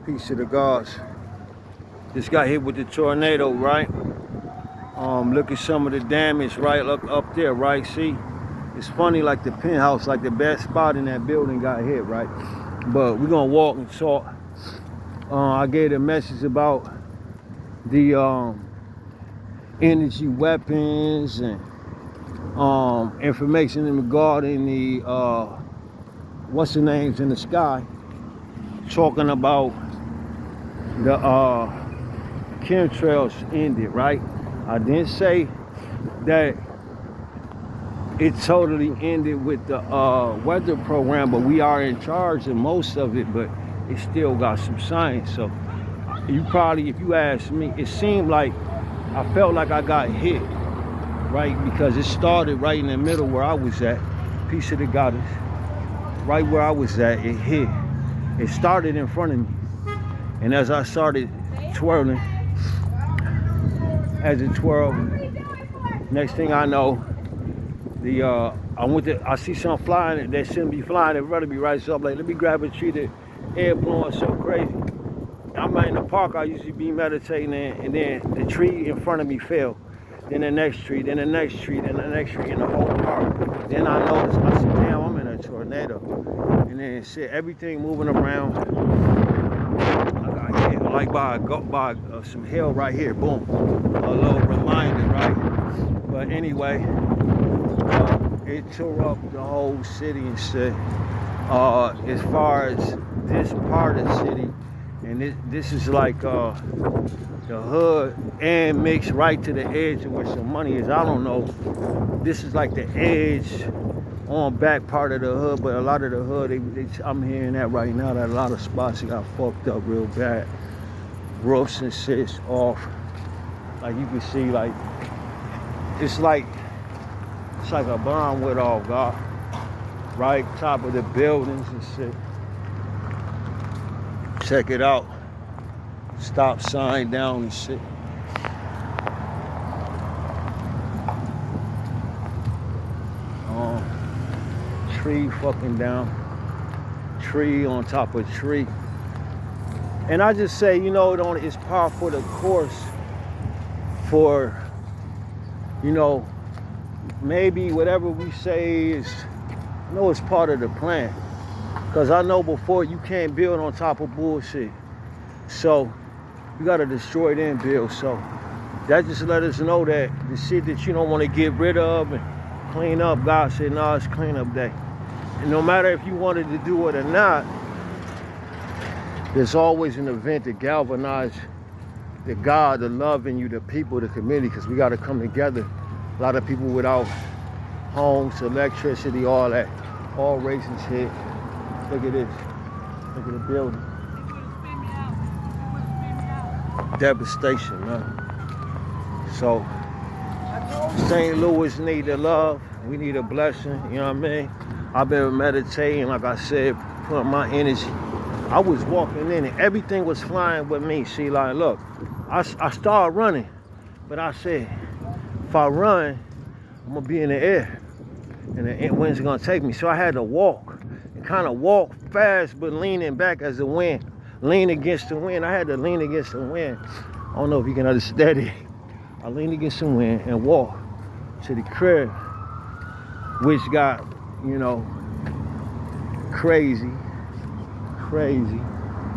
Peace to the gods. Just got hit with the tornado, right? Look at some of the damage, right? Look up there, right? See? It's funny, like the penthouse, like the best spot in that building got hit, right? But we're gonna walk and talk. I gave a message about the energy weapons and information regarding the what's the names in the sky, talking about the chemtrails ended, right? I didn't say that it totally ended with the weather program, but we are in charge of most of it, but it still got some science. So you probably, if you ask me, it seemed like I felt like I got hit, right? Because it started right in the middle where I was at. Peace of the goddess. Right where I was at, it hit. It started in front of me. And as I started twirling, as it twirled, next thing I know, I see something flying that shouldn't be flying in front of me, right? So I'm like, let me grab a tree. The air blowing so crazy. I'm in the park I usually be meditating in, and then the tree in front of me fell. Then the next tree, then the next tree, then the next tree in the whole park. Then I noticed, I said, damn, I'm in a tornado. And then shit, everything moving around. I got hit like by some hell right here, boom. A little reminder, right? But anyway, it tore up the whole city and shit. As far as this part of the city, and this is like the hood and mixed right to the edge of where some money is. I don't know. This is like the edge on back part of the hood, but a lot of the hood, I'm hearing that right now, that a lot of spots got fucked up real bad. Roofs and shit's off. Like you can see, like it's like a bomb went off, God. Right top of the buildings and shit. Check it out. Stop sign down and shit. Tree fucking down. Tree on top of tree. And I just say, you know, it's par for the course for, you know, maybe whatever we say is, I know it's part of the plan. Because I know before you can't build on top of bullshit. So you gotta destroy then build. So that just let us know that the shit that you don't want to get rid of and clean up, God said, no, it's cleanup day. And no matter if you wanted to do it or not, there's always an event to galvanize the God, the love in you, the people, the community, because we got to come together. A lot of people without homes, electricity, all that, all racing shit. Look at this. Look at the building. Devastation, man. So, St. Louis need the love. We need a blessing, you know what I mean? I've been meditating, like I said, putting my energy. I was walking in and everything was flying with me. See, like, look, I started running, but I said, if I run, I'm gonna be in the air and the wind's gonna take me. So I had to walk and kind of walk fast, but leaning back as the wind, lean against the wind. I had to lean against the wind. I don't know if you can understand it. I leaned against the wind and walked to the crib, which got, you know, crazy,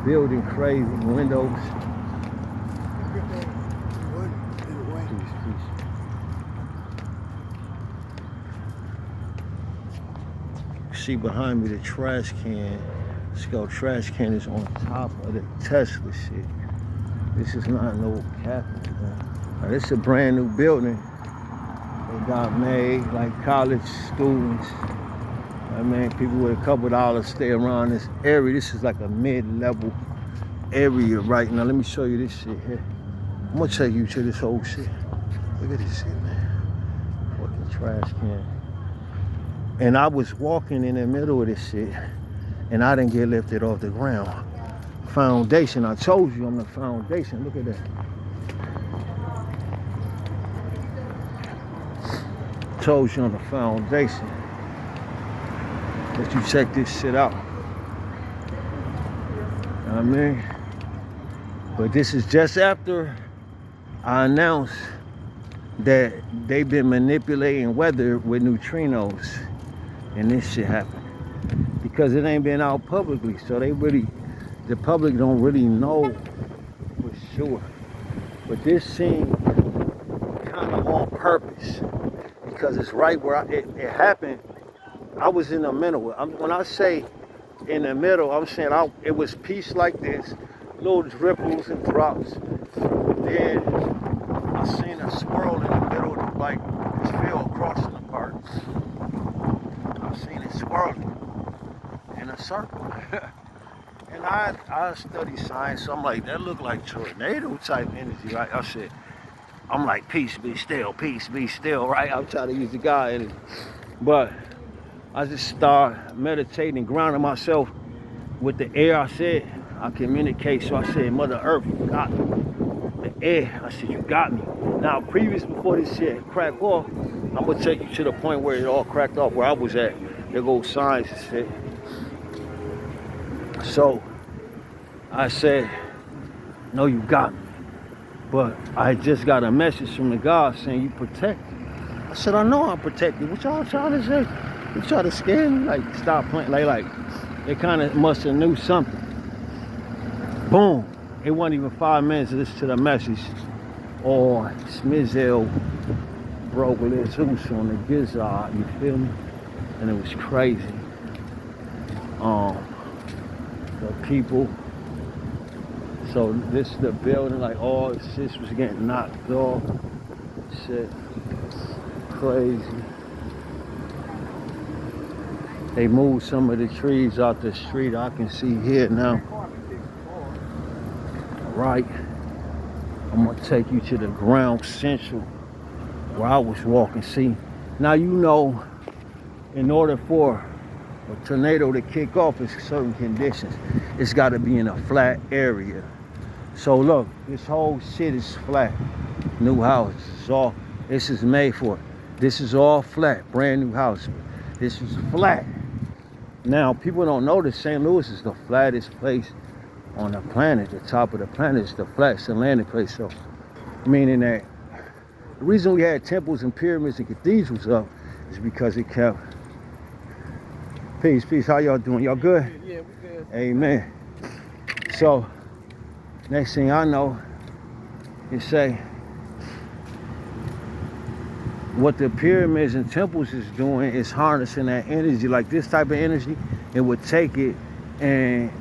building crazy, windows. See behind me the trash can. This trash can is on top of the Tesla shit. This is not no capital, man. This is a brand new building. They got made like college students. I mean, people with a couple dollars stay around this area. This is like a mid-level area right now. Let me show you this shit here. I'm gonna take you to this whole shit. Look at this shit, man. Fucking trash can. And I was walking in the middle of this shit, and I didn't get lifted off the ground. Foundation, I told you I'm the foundation. Look at that. Told you on the foundation. Let you check this shit out. You know what I mean? But this is just after I announced that they've been manipulating weather with neutrinos, and this shit happened because it ain't been out publicly, so the public don't really know for sure. But this seemed kind of on purpose because it's right where it happened. I was in the middle. When I say in the middle, I'm saying it was peace like this, little ripples and drops. Then I seen a swirl in the middle, like this field crossing apart. I seen it swirling in a circle. And I study science, so I'm like, that looked like tornado type energy, right? I'm like, peace be still, right? I'm trying to use the God energy. But I just start meditating, grounding myself with the air. I said, I communicate. So I said, Mother Earth, you got me. The air, I said, you got me. Now, before this shit cracked off, I'm gonna take you to the point where it all cracked off, where I was at. There goes science and shit. So I said, no, you got me. But I just got a message from the God saying you protected. I said, I know I'm protected. What y'all trying to say? You try to scare me? Like, stop playing. Like they kind of must have knew something. Boom. It wasn't even 5 minutes to listen to the message. Or Smizel broke his hoose on the gizzard, you feel me? And it was crazy. The people. So this is the building, like all the shit was getting knocked off. Shit. Crazy. They moved some of the trees out the street. I can see here now. Right. I'm gonna take you to the ground central where I was walking. See, now you know, in order for a tornado to kick off in certain conditions, it's gotta be in a flat area. So look, this whole shit is flat. New house, this is made for it. This is all flat, brand new house. This is flat. Now, people don't know that St. Louis is the flattest place on the planet. The top of the planet is the flattest landing place. So, meaning that the reason we had temples and pyramids and cathedrals up is because it kept. Peace, how y'all doing? Y'all good? Yeah, we good. Amen. So, next thing I know, you say, what the pyramids and temples is doing is harnessing that energy. Like this type of energy, it would take it and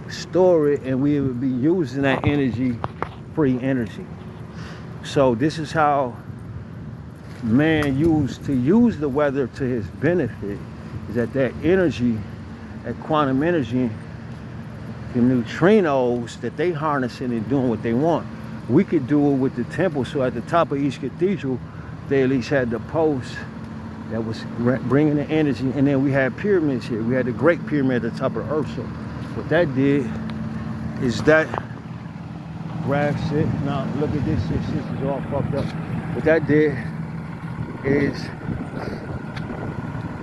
store it, and we would be using that energy, free energy. So this is how man used to use the weather to his benefit, is that energy, that quantum energy, the neutrinos that they harnessing and doing what they want. We could do it with the temple. So at the top of each cathedral, they at least had the post that was bringing the energy, and then we had pyramids here. We had the Great Pyramid at the top of the earth. So what that did is that graph shit. Now look at this shit. This is all fucked up. What that did is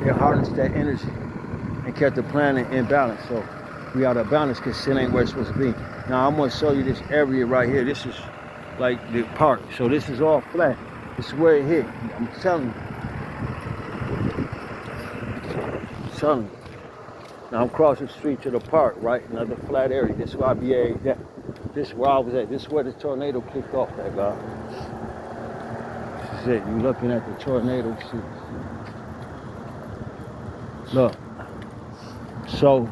it harnessed that energy and kept the planet in balance. So we out of balance because shit ain't where it's supposed to be. Now I'm gonna show you this area right here. This is like the park. So this is all flat. This is where it hit. I'm telling you. Now I'm crossing the street to the park, right? Another flat area. This is where I be at. This is where I was at. This is where the tornado kicked off, that guy. This is it. You're looking at the tornado shit. Look. So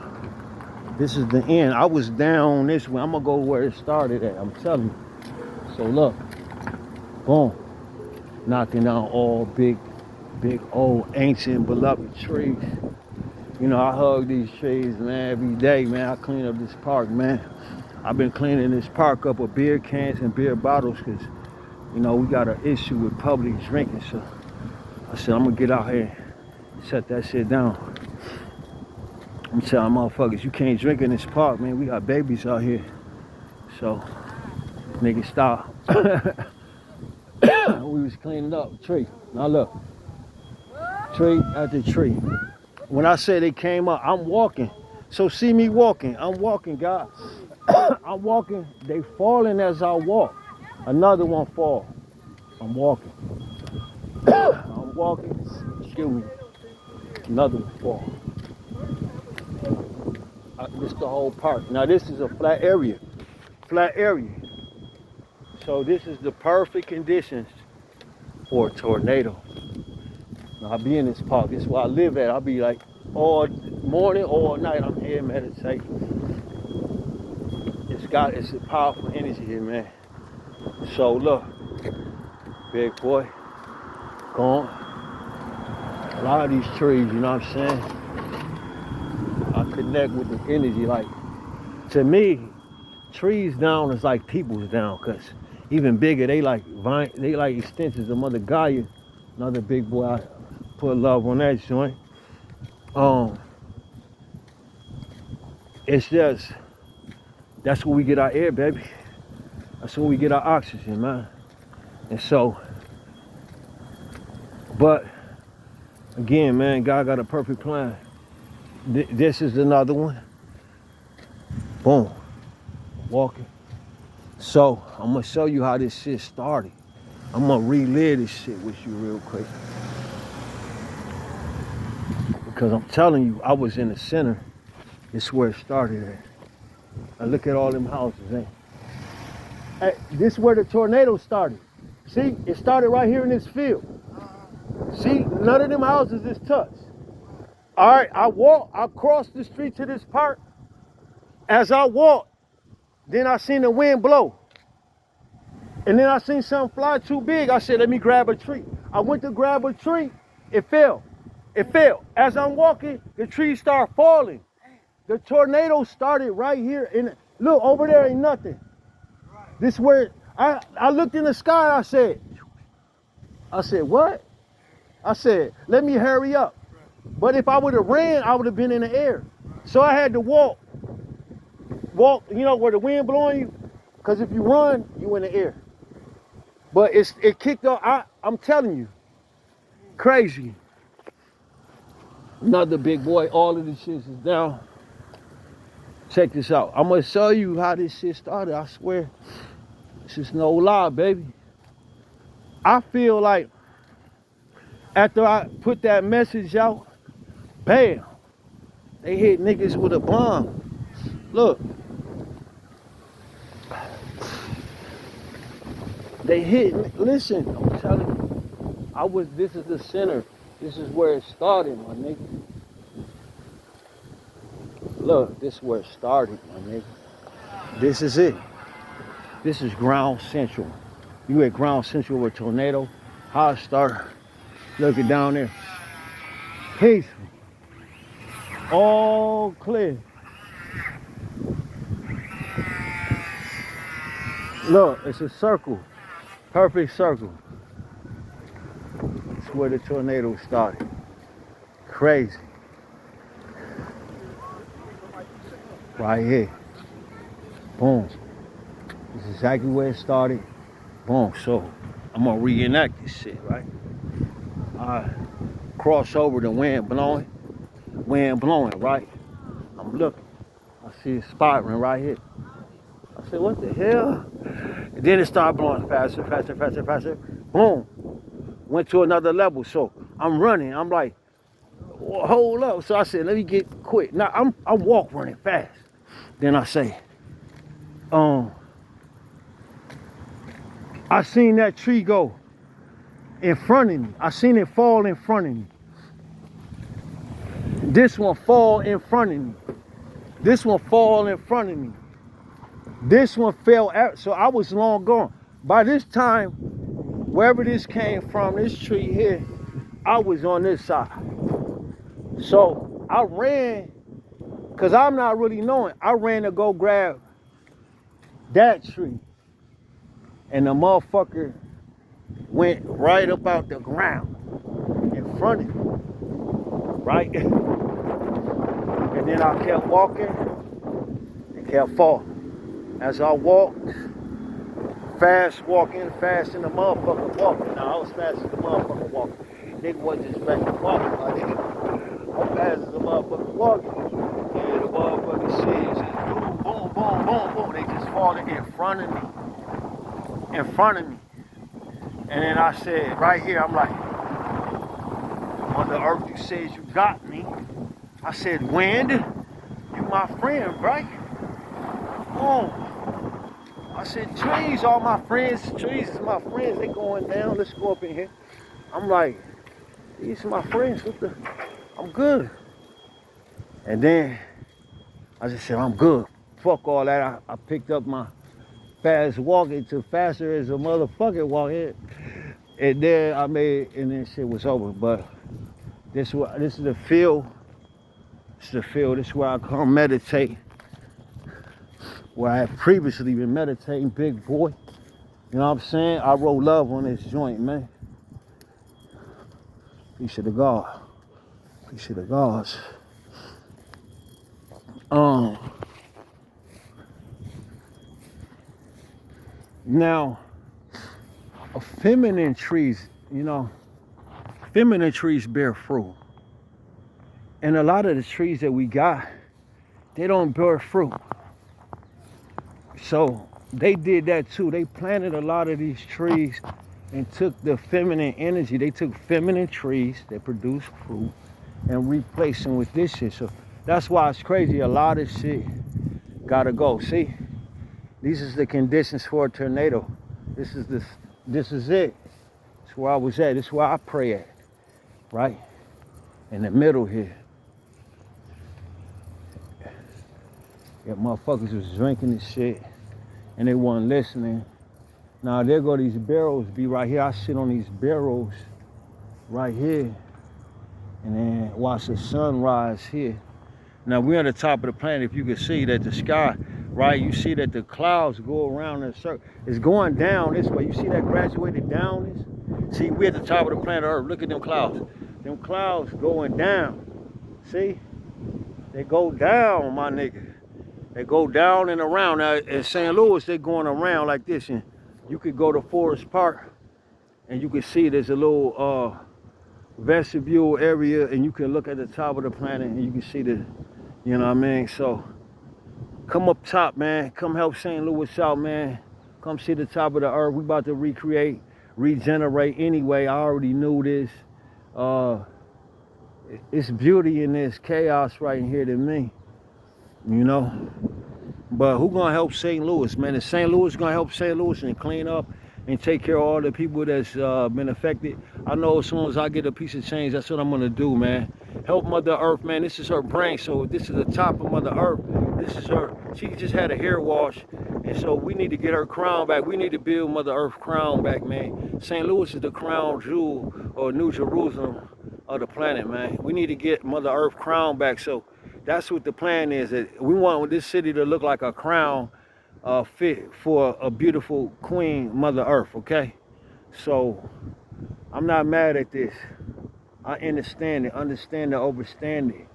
this is the end. I was down this way. I'm gonna go where it started at. I'm telling you. So look. Boom. Knocking down all big old ancient beloved trees. You know, I hug these trees, man, every day, man. I clean up this park, man. I've been cleaning this park up with beer cans and beer bottles because, you know, we got an issue with public drinking. So I said, I'm gonna get out here and shut that shit down. I'm telling motherfuckers, you can't drink in this park, man. We got babies out here. So, niggas stop. We was cleaning up a tree. Now look, tree after tree. When I say they came up, I'm walking. So see me walking. I'm walking, God. I'm walking. They falling as I walk. Another one fall. I'm walking. I'm walking. Excuse me. Another one fall. This the whole park. Now this is a flat area. Flat area. So this is the perfect conditions for a tornado. Now I be in this park. This is where I live at. I'll be like all morning, all night. I'm here meditating. It's a powerful energy here, man. So look, big boy, gone. A lot of these trees, you know what I'm saying? I connect with the energy. Like, to me, trees down is like people's down, cause even bigger, they like extensions of Mother Gaia. Another big boy, I put love on that joint. It's just, that's where we get our air, baby. That's where we get our oxygen, man. And so, but again, man, God got a perfect plan. This is another one. Boom, walking. So I'm gonna show you how this shit started. I'm gonna relive this shit with you real quick. Because I'm telling you, I was in the center. This is where it started at. And look at all them houses, eh? Hey, this is where the tornado started. See, it started right here in this field. See, none of them houses is touched. All right, I crossed the street to this park. As I walked, then I seen the wind blow. And then I seen something fly too big. I said, let me grab a tree. I went to grab a tree. It fell. It fell. As I'm walking, the trees start falling. The tornado started right here. And look, over there ain't nothing. This where I looked in the sky. I said, what? I said, let me hurry up. But if I would have ran, I would have been in the air. So I had to walk, you know, where the wind blowing you. Because if you run, you in the air. But it kicked off. I'm telling you, crazy. Another big boy. All of this shit is down. Check this out. I'm going to show you how this shit started. I swear. This is no lie, baby. I feel like after I put that message out, bam, they hit niggas with a bomb. Look. They hit, listen, I'm telling you, this is the center. This is where it started, my nigga. Look, this is where it started, my nigga. This is it. This is ground central. You at ground central with a tornado. How it start? Look it down there. Peaceful. All clear. Look, it's a circle. Perfect circle. It's where the tornado started. Crazy. Right here. Boom. This is exactly where it started. Boom. So I'm gonna reenact this shit, right? I cross over the wind blowing, right? I'm looking. I see it spiraling right here. I said, what the hell? And then it started blowing faster, faster, faster, faster. Boom. Went to another level. So I'm running. I'm like, hold up. So I said, let me get quick. Now I walk running fast. Then I say, I seen that tree go in front of me. I seen it fall in front of me. This one fall in front of me. This one fall in front of me. This one fell out, so I was long gone. By this time, wherever this came from, this tree here, I was on this side. So I ran, because I'm not really knowing. I ran to go grab that tree. And the motherfucker went right up out the ground in front of me. Right? And then I kept walking and kept falling. As I walked, fast walking, fast in the motherfucker walking. Now I was fast as the motherfucker walking. Nigga wasn't just back to walking, my nigga. I'm fast as the motherfucker walking. Yeah, the motherfucking seeds just boom, boom, boom, boom, boom. They just falling in front of me. In front of me. And then I said, right here, I'm like, Mother Earth, you said you got me. I said, wind, you my friend, right? Boom. I said, trees are my friends. Trees is my friends. They going down. Let's go up in here. I'm like, these are my friends. I'm good. And then I just said, I'm good. Fuck all that. I picked up my fast walking to faster as a motherfucking walking. And then and then shit was over. But this is the field. This is the field. This is where I come meditate. Where I had previously been meditating, big boy. You know what I'm saying? I roll love on this joint, man. Peace of the God. Peace of the gods. Now, feminine trees, you know, feminine trees bear fruit. And a lot of the trees that we got, they don't bear fruit. So they did that too. They planted a lot of these trees and took the feminine energy. They took feminine trees that produce fruit and replaced them with this shit. So that's why it's crazy. A lot of shit gotta go. See, these is the conditions for a tornado. This is it. It's where I was at. This is where I pray at. Right? In the middle here. Yeah, motherfuckers was drinking this shit and they weren't listening. Now there go these barrels be right here. I sit on these barrels right here and then watch the sun rise here. Now we're on the top of the planet. If you can see that the sky, right, you see that the clouds go around in a circle. It's going down this way. You see that graduated down this? See, we're at the top of the planet Earth. Look at them clouds. Them clouds going down. See? They go down, my nigga. They go down and around. Now in St. Louis, they're going around like this. And you could go to Forest Park and you can see there's a little vestibule area and you can look at the top of the planet and you can see the, you know what I mean? So come up top, man. Come help St. Louis out, man. Come see the top of the earth. We about to recreate, regenerate anyway. I already knew this. It's beauty in this chaos right here to me, you know? But who gonna help St. Louis, man? Is St. Louis gonna help St. Louis and clean up and take care of all the people that's been affected? I know as soon as I get a piece of change, that's what I'm gonna do, man. Help Mother Earth, man. This is her brain, so this is the top of Mother Earth. This is her. She just had a hair wash, and so we need to get her crown back. We need to build Mother Earth crown back, man. St. Louis is the crown jewel or New Jerusalem of the planet, man. We need to get Mother Earth crown back. So that's what the plan is. That we want this city to look like a crown fit for a beautiful queen, Mother Earth, okay? So I'm not mad at this. I understand it, understand the overstand it,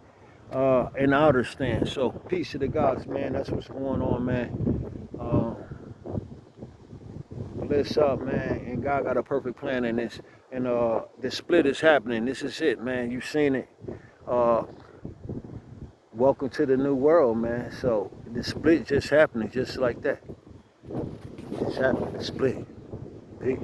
and I understand. So peace to the gods, man. That's what's going on, man. Bless up, man. And God got a perfect plan in this. And the split is happening. This is it, man. You've seen it. Welcome to the new world, man. So the split just happening just like that. It's happening, the split. Peace.